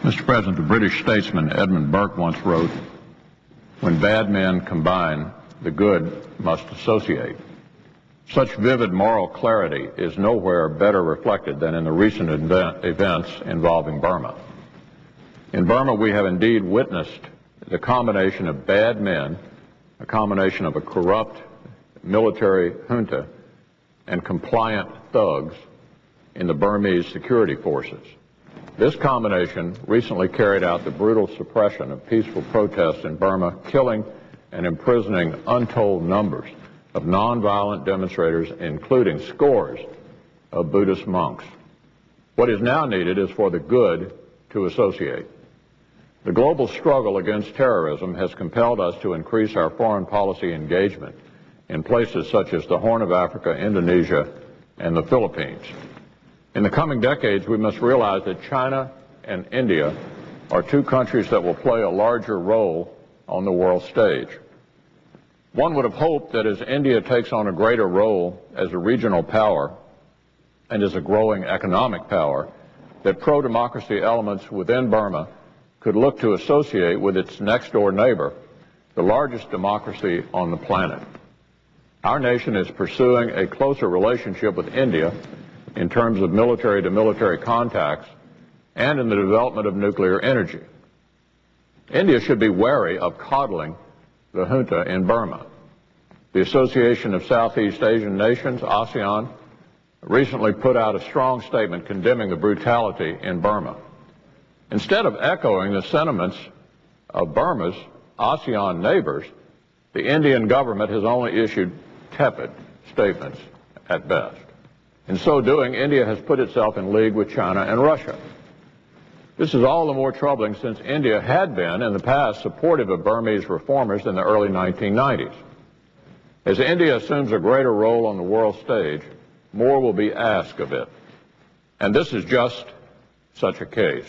Mr. President, the British statesman Edmund Burke once wrote, "When bad men combine, the good must associate." Such vivid moral clarity is nowhere better reflected than in the recent events involving Burma. In Burma, we have indeed witnessed the combination of bad men, a combination of a corrupt military junta and compliant thugs in the Burmese security forces. This combination recently carried out the brutal suppression of peaceful protests in Burma, killing and imprisoning untold numbers of nonviolent demonstrators, including scores of Buddhist monks. What is now needed is for the good to associate. The global struggle against terrorism has compelled us to increase our foreign policy engagement in places such as the Horn of Africa, Indonesia, and the Philippines. In the coming decades, we must realize that China and India are two countries that will play a larger role on the world stage. One would have hoped that as India takes on a greater role as a regional power and as a growing economic power, that pro-democracy elements within Burma could look to associate with its next-door neighbor, the largest democracy on the planet. Our nation is pursuing a closer relationship with India in terms of military-to-military contacts and in the development of nuclear energy. India should be wary of coddling the junta in Burma. The Association of Southeast Asian Nations, ASEAN, recently put out a strong statement condemning the brutality in Burma. Instead of echoing the sentiments of Burma's ASEAN neighbors, the Indian government has only issued tepid statements at best. In so doing, India has put itself in league with China and Russia. This is all the more troubling since India had been, in the past, supportive of Burmese reformers in the early 1990s. As India assumes a greater role on the world stage, more will be asked of it. And this is just such a case.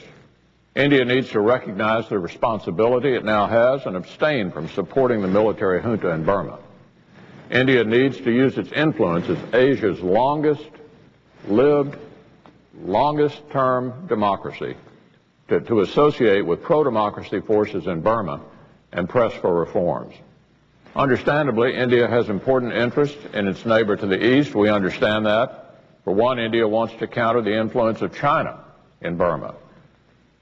India needs to recognize the responsibility it now has and abstain from supporting the military junta in Burma. India needs to use its influence as Asia's longest-lived, longest-term democracy to associate with pro-democracy forces in Burma and press for reforms. Understandably, India has important interests in its neighbor to the east. We understand that. For one, India wants to counter the influence of China in Burma.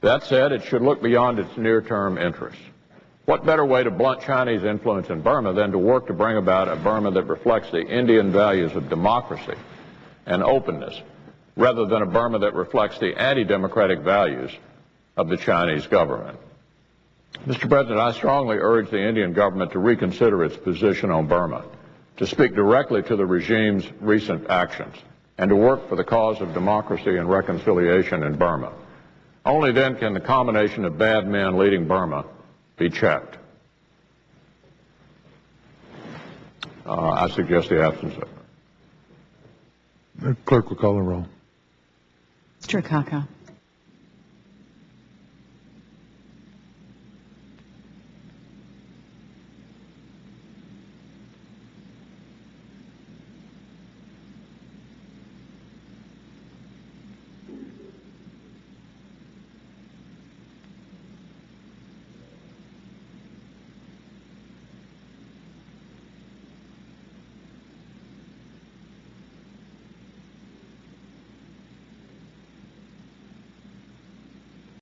That said, it should look beyond its near-term interests. What better way to blunt Chinese influence in Burma than to work to bring about a Burma that reflects the Indian values of democracy and openness, rather than a Burma that reflects the anti-democratic values of the Chinese government? Mr. President, I strongly urge the Indian government to reconsider its position on Burma, to speak directly to the regime's recent actions, and to work for the cause of democracy and reconciliation in Burma. Only then can the combination of bad men leading Burma be checked. I suggest the absence of it. The clerk will call the roll. Mr. Akaka.